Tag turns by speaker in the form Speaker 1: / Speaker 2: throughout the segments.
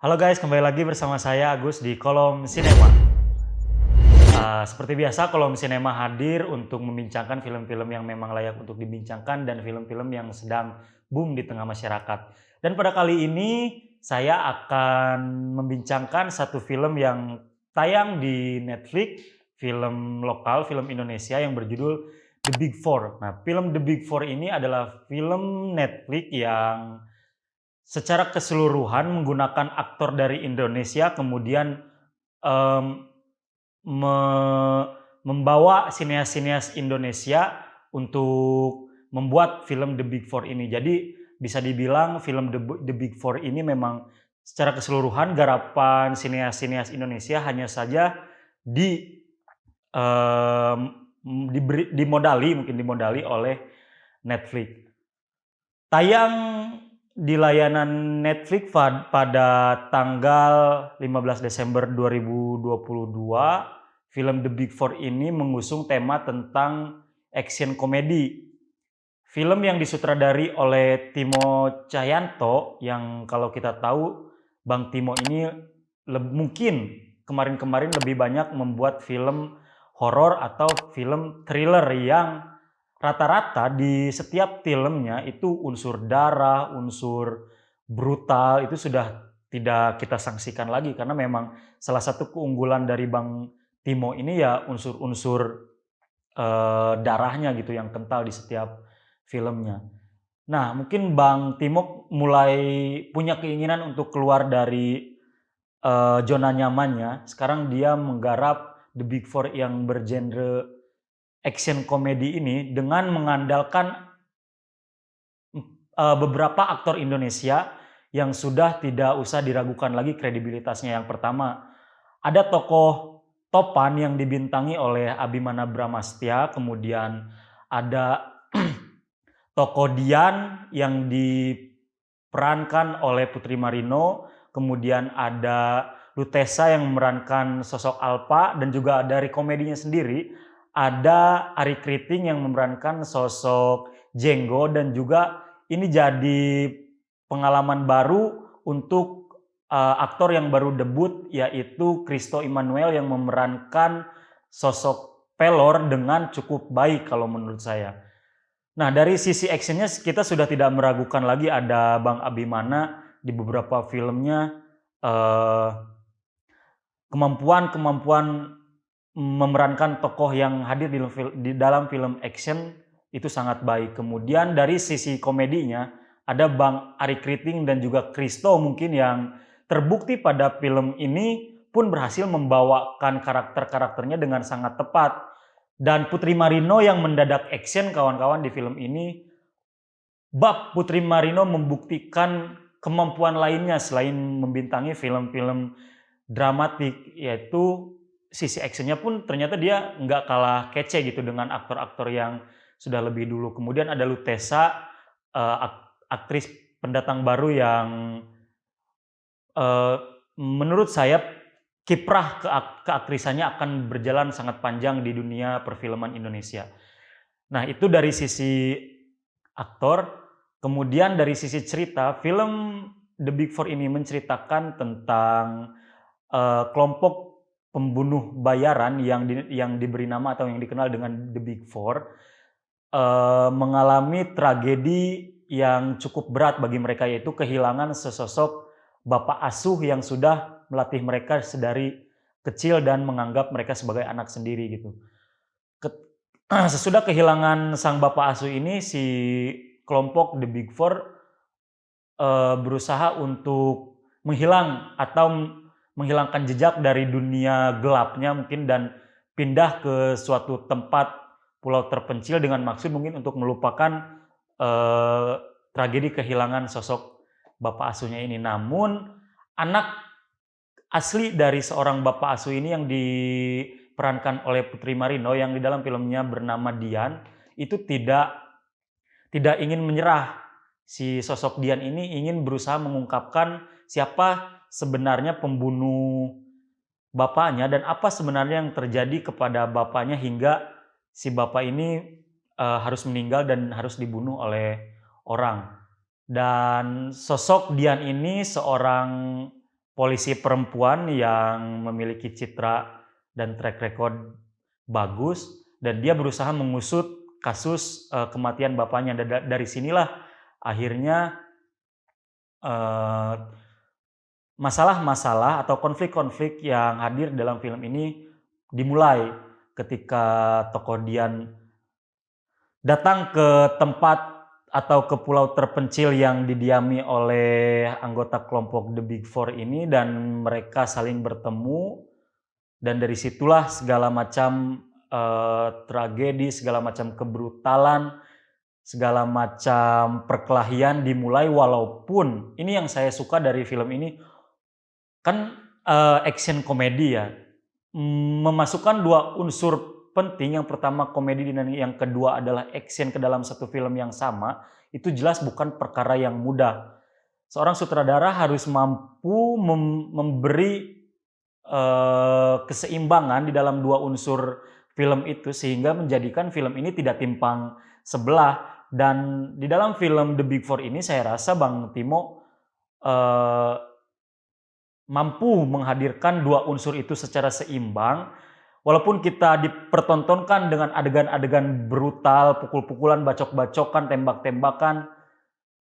Speaker 1: Halo guys, kembali lagi bersama saya Agus di Kolom Sinema. Seperti biasa, Kolom Sinema hadir untuk membincangkan film-film yang memang layak untuk dibincangkan dan film-film yang sedang boom di tengah masyarakat. Dan pada kali ini saya akan membincangkan satu film yang tayang di Netflix, film lokal, film Indonesia yang berjudul The Big Four. Nah, film The Big Four ini adalah film Netflix yang secara keseluruhan menggunakan aktor dari Indonesia, kemudian mmm, me membawa sineas-sineas Indonesia untuk membuat film The Big Four ini. Jadi bisa dibilang film The Big Four ini memang secara keseluruhan garapan sineas-sineas Indonesia, hanya saja di mmm, dimodali oleh Netflix. Tayang di layanan Netflix pada tanggal 15 Desember 2022, film The Big Four ini mengusung tema tentang action komedi. Film yang disutradari oleh Timo Cahyanto, yang kalau kita tahu Bang Timo ini mungkin kemarin-kemarin lebih banyak membuat film horor atau film thriller yang rata-rata di setiap filmnya itu unsur darah, unsur brutal itu sudah tidak kita sangsikan lagi, karena memang salah satu keunggulan dari Bang Timo ini ya unsur-unsur, darahnya gitu yang kental di setiap filmnya. Nah, mungkin Bang Timo mulai punya keinginan untuk keluar dari, zona nyamannya. Sekarang dia menggarap The Big Four yang bergenre action komedi ini dengan mengandalkan beberapa aktor Indonesia yang sudah tidak usah diragukan lagi kredibilitasnya. Yang pertama, ada tokoh Topan yang dibintangi oleh Abimana Bramastya, kemudian ada tokoh Dian yang diperankan oleh Putri Marino, kemudian ada Lutesa yang memerankan sosok Alpa, dan juga dari komedinya sendiri ada Ari Kriting yang memerankan sosok Jenggo, dan juga ini jadi pengalaman baru untuk aktor yang baru debut, yaitu Christo Immanuel yang memerankan sosok Pelor dengan cukup baik kalau menurut saya. Nah, dari sisi actionnya kita sudah tidak meragukan lagi ada Bang Abimana di beberapa filmnya, eee, kemampuan memerankan tokoh yang hadir di dalam film action itu sangat baik. Kemudian dari sisi komedinya ada Bang Ari Kriting dan juga Christo mungkin yang terbukti pada film ini pun berhasil membawakan karakter-karakternya dengan sangat tepat. Dan Putri Marino yang mendadak action kawan-kawan di film ini, Putri Marino membuktikan kemampuan lainnya selain membintangi film-film dramatik, yaitu sisi actionnya pun ternyata dia nggak kalah kece gitu dengan aktor-aktor yang sudah lebih dulu. Kemudian ada Lutesa, aktris pendatang baru yang Eee, menurut saya kiprah keaktrisannya akan berjalan sangat panjang di dunia perfilman Indonesia. Nah, itu dari sisi aktor. Kemudian dari sisi cerita, film The Big Four ini menceritakan tentang, kelompok pembunuh bayaran yang diberi nama atau yang dikenal dengan The Big Four, mengalami tragedi yang cukup berat bagi mereka, yaitu kehilangan sesosok bapak asuh yang sudah melatih mereka sedari kecil dan menganggap mereka sebagai anak sendiri gitu. Ket Sesudah kehilangan sang bapak asuh ini, si kelompok The Big Four, berusaha untuk menghilangkan jejak dari dunia gelapnya mungkin, dan pindah ke suatu tempat pulau terpencil dengan maksud mungkin untuk melupakan, eee, tragedi kehilangan sosok bapak asuhnya ini. Namun anak asli dari seorang bapak asuh ini yang diperankan oleh Putri Marino yang di dalam filmnya bernama Dian, itu tidak ingin menyerah. Si sosok Dian ini ingin berusaha mengungkapkan siapa sebenarnya pembunuh bapaknya dan apa sebenarnya yang terjadi kepada bapaknya hingga si bapak ini, harus meninggal dan harus dibunuh oleh orang. Dan sosok Dian ini seorang polisi perempuan yang memiliki citra dan track record bagus, dan dia berusaha mengusut kasus kematian bapaknya. Dari sinilah akhirnya masalah-masalah atau konflik-konflik yang hadir dalam film ini dimulai ketika tokoh Dian datang ke tempat atau ke pulau terpencil yang didiami oleh anggota kelompok The Big Four ini, dan mereka saling bertemu, dan dari situlah segala macam tragedi, segala macam kebrutalan, segala macam perkelahian dimulai. Walaupun ini yang saya suka dari film ini, kan action komedi ya, memasukkan dua unsur penting. Yang pertama komedi dan yang kedua adalah action ke dalam satu film yang sama. Itu jelas bukan perkara yang mudah. Seorang sutradara harus mampu memberi keseimbangan di dalam dua unsur film itu sehingga menjadikan film ini tidak timpang sebelah. Dan di dalam film The Big Four ini saya rasa Bang Timo mampu menghadirkan dua unsur itu secara seimbang. Walaupun kita dipertontonkan dengan adegan-adegan brutal, pukul-pukulan, bacok-bacokan, tembak-tembakan,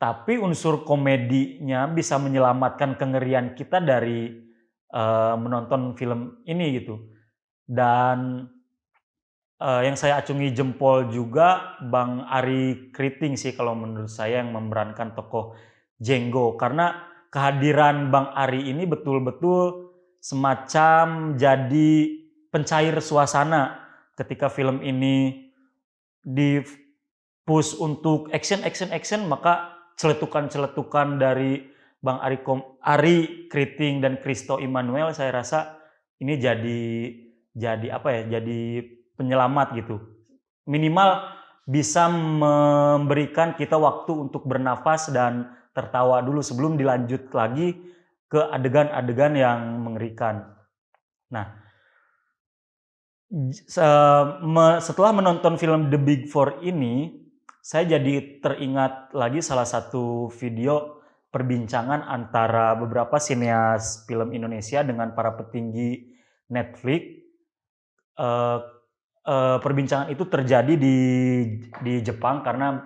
Speaker 1: tapi unsur komedinya bisa menyelamatkan kengerian kita dari menonton film ini gitu. Dan yang saya acungi jempol juga Bang Arie Kriting sih kalau menurut saya, yang memerankan tokoh Jenggo, karena kehadiran Bang Arie ini betul-betul semacam jadi pencair suasana ketika film ini di push untuk action, maka celetukan-celetukan dari Bang Arie Kriting dan Christo Immanuel saya rasa ini jadi apa ya, jadi penyelamat gitu. Minimal bisa memberikan kita waktu untuk bernafas dan tertawa dulu sebelum dilanjut lagi ke adegan-adegan yang mengerikan. Nah, setelah menonton film The Big Four ini, saya jadi teringat lagi salah satu video perbincangan antara beberapa sineas film Indonesia dengan para petinggi Netflix. Perbincangan itu terjadi di Jepang karena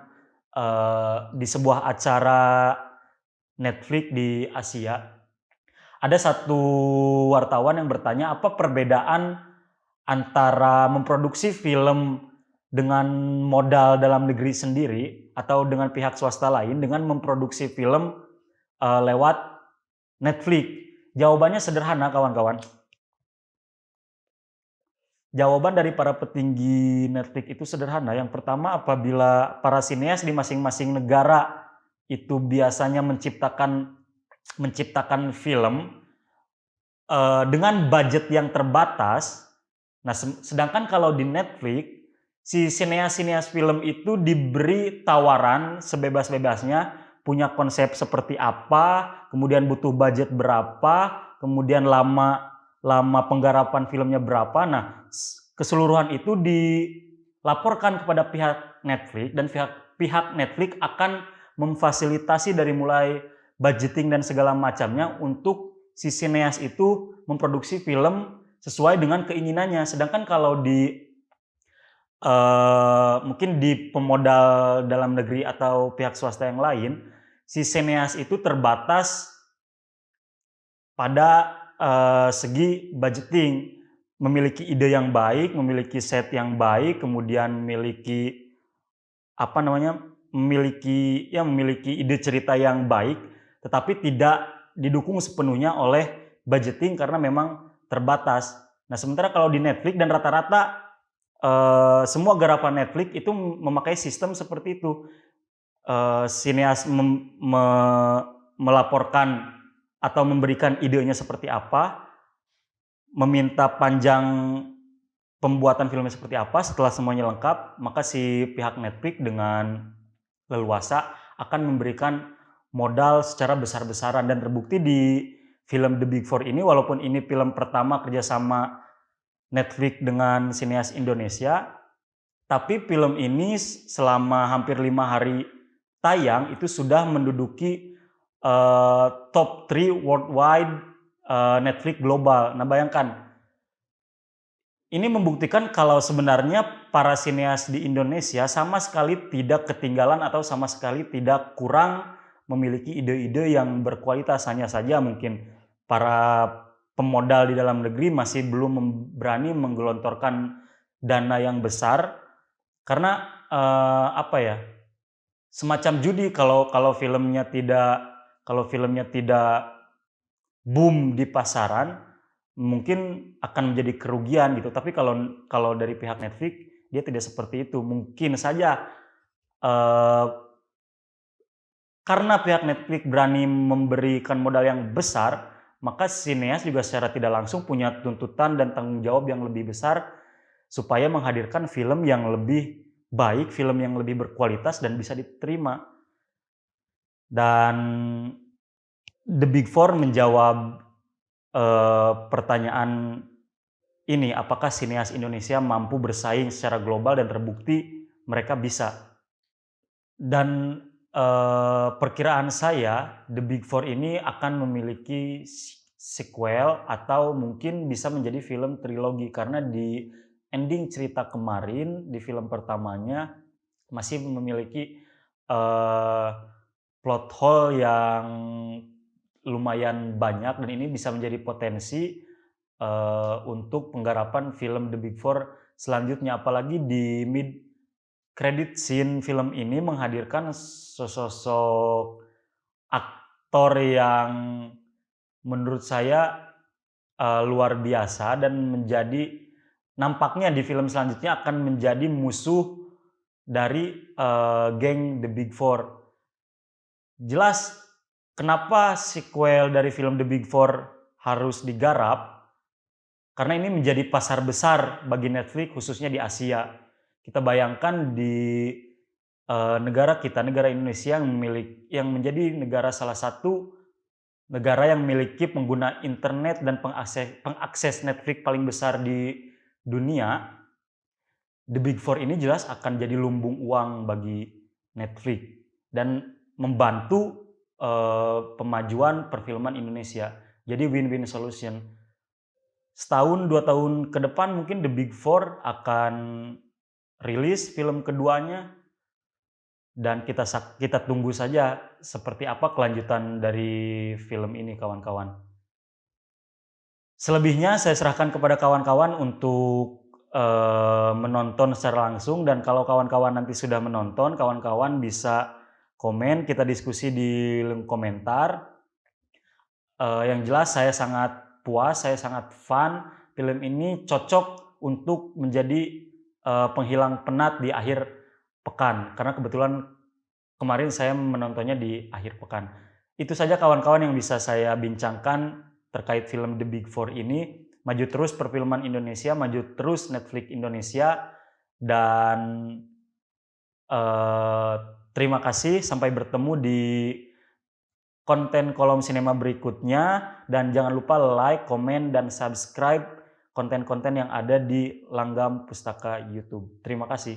Speaker 1: di sebuah acara Netflix di Asia. Ada satu wartawan yang bertanya, apa perbedaan antara memproduksi film dengan modal dalam negeri sendiri atau dengan pihak swasta lain dengan memproduksi film lewat Netflix? Jawabannya sederhana kawan-kawan. Jawaban dari para petinggi Netflix itu sederhana. Yang pertama, apabila para sineas di masing-masing negara itu biasanya menciptakan film dengan budget yang terbatas. Nah, sedangkan kalau di Netflix, si sineas-sineas film itu diberi tawaran sebebas-bebasnya, punya konsep seperti apa, kemudian butuh budget berapa, kemudian lama penggarapan filmnya berapa. Nah, keseluruhan itu dilaporkan kepada pihak Netflix, dan pihak Netflix akan memfasilitasi dari mulai budgeting dan segala macamnya untuk si sineas itu memproduksi film sesuai dengan keinginannya. Sedangkan kalau mungkin di pemodal dalam negeri atau pihak swasta yang lain, si sineas itu terbatas pada segi budgeting, memiliki ide yang baik, memiliki set yang baik, kemudian memiliki ide cerita yang baik, tetapi tidak didukung sepenuhnya oleh budgeting karena memang terbatas. Nah, sementara kalau di Netflix, dan rata-rata semua garapan Netflix itu memakai sistem seperti itu. Sineas melaporkan atau memberikan idenya seperti apa, meminta panjang pembuatan filmnya seperti apa. Setelah semuanya lengkap, maka si pihak Netflix dengan leluasa akan memberikan modal secara besar-besaran. Dan terbukti di film The Big Four ini, walaupun ini film pertama kerjasama Netflix dengan sineas Indonesia, tapi film ini selama hampir 5 hari tayang itu sudah menduduki top 3 worldwide Netflix global. Nah, bayangkan, ini membuktikan kalau sebenarnya para sineas di Indonesia sama sekali tidak ketinggalan atau sama sekali tidak kurang memiliki ide-ide yang berkualitas. Hanya saja mungkin para pemodal di dalam negeri masih belum berani menggelontorkan dana yang besar karena apa ya, semacam judi. Kalau filmnya tidak boom di pasaran, mungkin akan menjadi kerugian gitu. Tapi kalau kalau dari pihak Netflix, dia tidak seperti itu. Mungkin saja eh, karena pihak Netflix berani memberikan modal yang besar, maka sineas juga secara tidak langsung punya tuntutan dan tanggung jawab yang lebih besar supaya menghadirkan film yang lebih baik, film yang lebih berkualitas dan bisa diterima. Dan The Big Four menjawab pertanyaan ini, apakah sineas Indonesia mampu bersaing secara global, dan terbukti mereka bisa. Dan perkiraan saya, The Big Four ini akan memiliki sequel atau mungkin bisa menjadi film trilogi karena di ending cerita kemarin di film pertamanya masih memiliki eh, plot hole yang lumayan banyak, dan ini bisa menjadi potensi untuk penggarapan film The Big Four selanjutnya. Apalagi di mid credit scene film ini menghadirkan sosok aktor yang menurut saya luar biasa dan nampaknya di film selanjutnya akan menjadi musuh dari geng The Big Four. Jelas kenapa sequel dari film The Big Four harus digarap, karena ini menjadi pasar besar bagi Netflix khususnya di Asia. Kita bayangkan di negara kita, negara Indonesia yang menjadi salah satu negara yang memiliki pengguna internet dan pengakses Netflix paling besar di dunia. The Big Four ini jelas akan jadi lumbung uang bagi Netflix dan membantu pemajuan perfilman Indonesia. Jadi win-win solution. Setahun 2 tahun ke depan mungkin The Big Four akan rilis film keduanya, dan kita tunggu saja seperti apa kelanjutan dari film ini, kawan-kawan. Selebihnya saya serahkan kepada kawan-kawan untuk menonton secara langsung, dan kalau kawan-kawan nanti sudah menonton, kawan-kawan bisa komen, kita diskusi di link komentar. Yang jelas saya sangat puas, saya sangat fun. Film ini cocok untuk menjadi penghilang penat di akhir pekan, karena kebetulan kemarin saya menontonnya di akhir pekan. Itu saja kawan-kawan yang bisa saya bincangkan terkait film The Big Four ini. Maju terus perfilman Indonesia, maju terus Netflix Indonesia, dan terima kasih. Sampai bertemu di konten kolom sinema berikutnya, dan jangan lupa like, komen, dan subscribe konten-konten yang ada di Langgam Pustaka YouTube. Terima kasih.